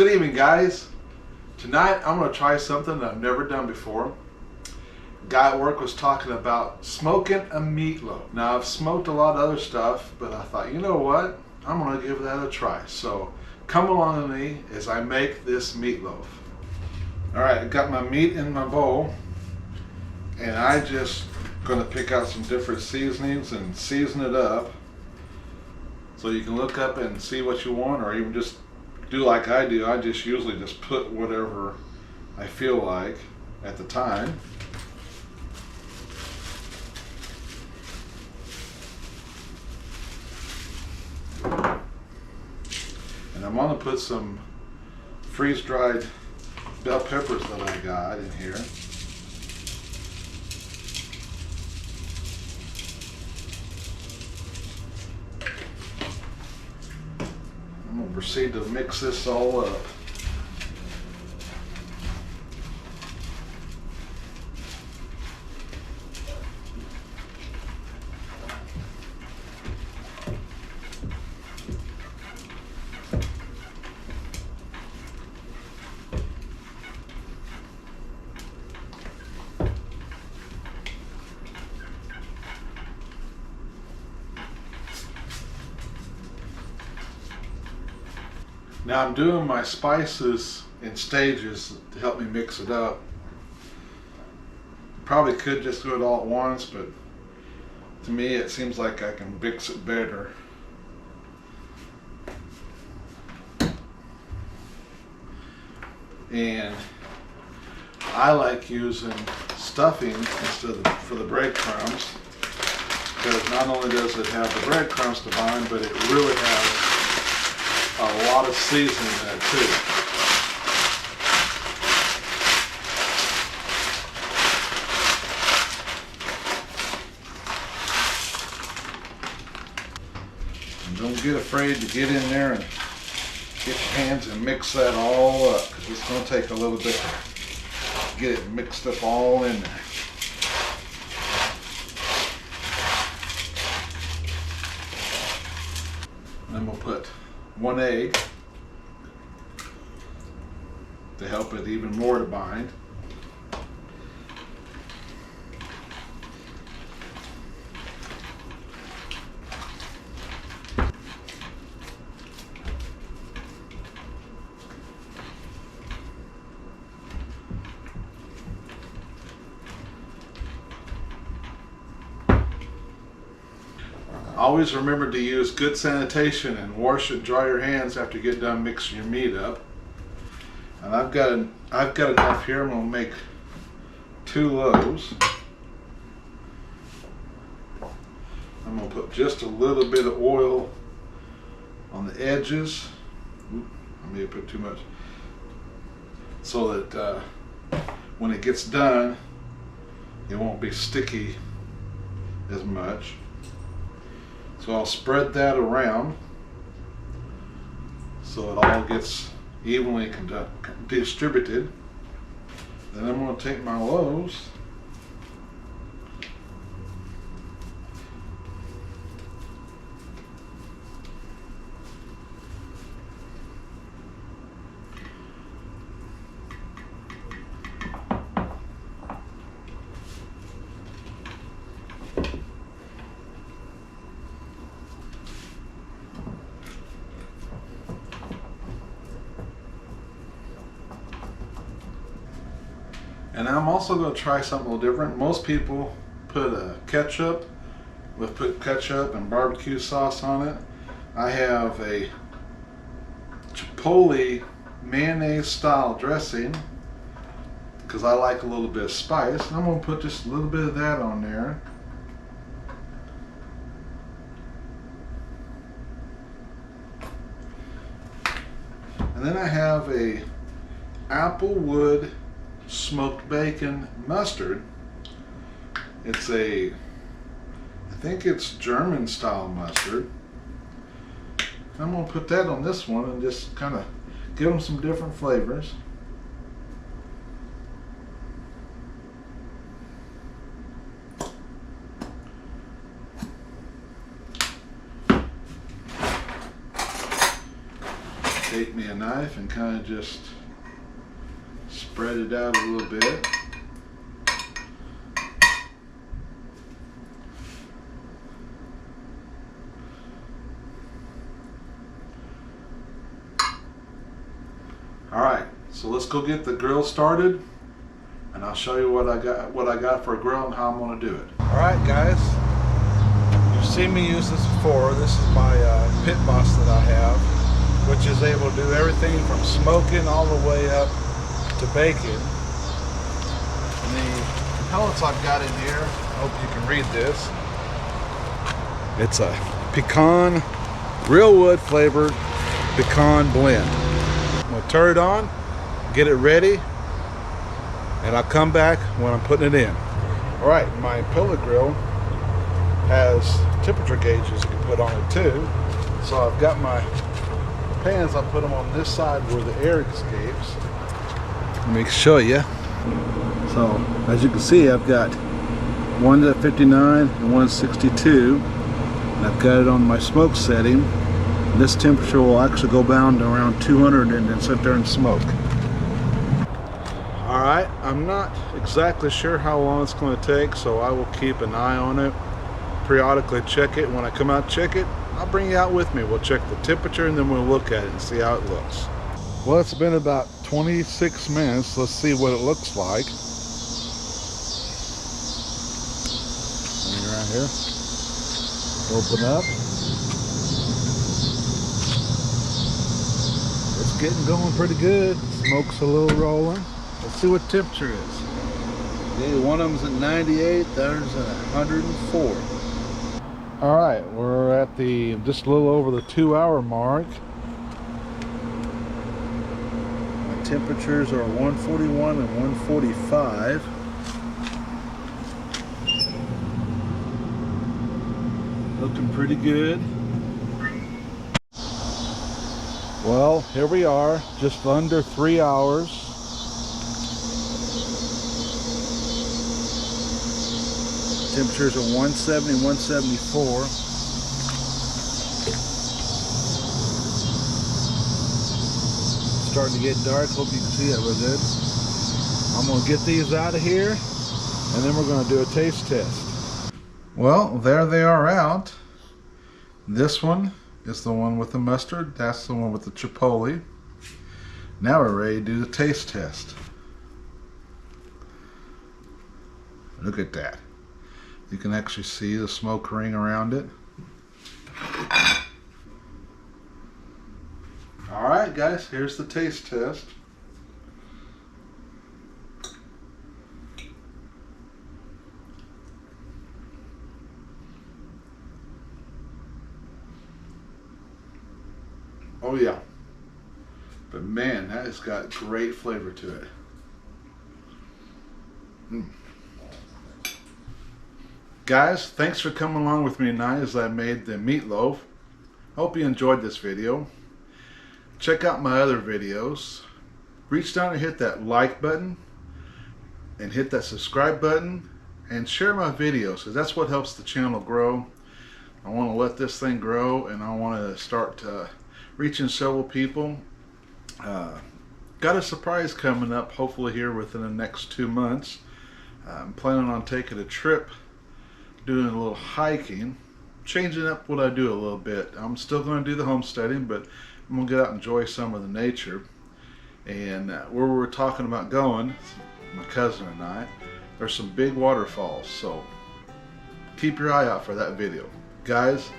Good evening, guys. Tonight I'm going to try something that I've never done before. A guy at work was talking about smoking a meatloaf. Now, I've smoked a lot of other stuff, but I thought, you know what? I'm going to give that a try. So come along with me as I make this meatloaf. Alright, I got my meat in my bowl, and I just going to pick out some different seasonings and season it up so you can look up and see what you want, or even just do like I do. I just usually just put whatever I feel like at the time. And I'm going to put some freeze-dried bell peppers that I got in here. I'm going to proceed to mix this all up. Now I'm doing my spices in stages to help me mix it up. Probably could just do it all at once, but to me it seems like I can mix it better. And I like using stuffing instead of for the breadcrumbs, because not only does it have the breadcrumbs to bind, but it really has a lot of seasoning in it too. And don't get afraid to get in there and get your hands and mix that all up, because it's going to take a little bit to get it mixed up all in there. And then we'll put 1 egg to help it even more to bind. Always remember to use good sanitation and wash and dry your hands after you get done mixing your meat up. And I've got enough here. I'm going to make 2 loaves. I'm going to put just a little bit of oil on the edges. I may have put too much, so that when it gets done, it won't be sticky as much. So I'll spread that around so it all gets evenly distributed. Then I'm going to take my loaves and I'm also going to try something a little different. Most people put ketchup and barbecue sauce on it. I have a Chipotle mayonnaise style dressing because I like a little bit of spice. I'm going to put just a little bit of that on there. And then I have a applewood smoked bacon mustard. It's I think it's German style mustard. I'm going to put that on this one and just kind of give them some different flavors. take me a knife and kind of just spread it out a little bit. Alright, so let's go get the grill started, and I'll show you what I got for a grill and how I'm going to do it. Alright guys, you've seen me use this before. This is my pit boss that I have, which is able to do everything from smoking all the way up to baking. And the pellets I've got in here, I hope you can read this. It's a pecan, real wood flavored pecan blend. I'm going to turn it on, get it ready, and I'll come back when I'm putting it in. Alright, my pellet grill has temperature gauges you can put on it too. So I've got my pans, I put them on this side where the air escapes. Let me show you. So as you can see, I've got one at 59 and one at 62. And I've got it on my smoke setting. This temperature will actually go down to around 200 and then sit there and smoke. Alright, I'm not exactly sure how long it's going to take, so I will keep an eye on it. Periodically check it. When I come out check it, I'll bring you out with me. We'll check the temperature and then we'll look at it and see how it looks. Well, it's been about 26 minutes. Let's see what it looks like. Right here. Open up. It's getting going pretty good. Smoke's a little rolling. Let's see what temperature is. Okay, one of them's at 98, the other's at 104. All right, we're at the just a little over the 2-hour mark. My temperatures are 141 and 145. Looking pretty good. Well, here we are, just under 3 hours. Temperatures are 170, 174. Starting to get dark. Hope you can see that real good. I'm going to get these out of here, and then we're going to do a taste test. Well, there they are out. This one is the one with the mustard. That's the one with the chipotle. Now we're ready to do the taste test. Look at that. You can actually see the smoke ring around it. Alright guys, here's the taste test. Oh yeah. But man, that has got great flavor to it. Guys, thanks for coming along with me tonight as I made the meatloaf. Hope you enjoyed this video. Check out my other videos. Reach down and hit that like button and hit that subscribe button and share my videos, because that's what helps the channel grow. I want to let this thing grow, and I want to start reaching several people. Got a surprise coming up hopefully here within the next 2 months. I'm planning on taking a trip, doing a little hiking, changing up what I do a little bit. I'm still going to do the homesteading, but I'm going to get out and enjoy some of the nature. And where we're talking about going, my cousin and I, there's some big waterfalls, so keep your eye out for that video. Guys,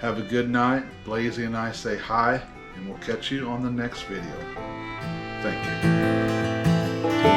have a good night. Blazy and I say hi, and we'll catch you on the next video. Thank you.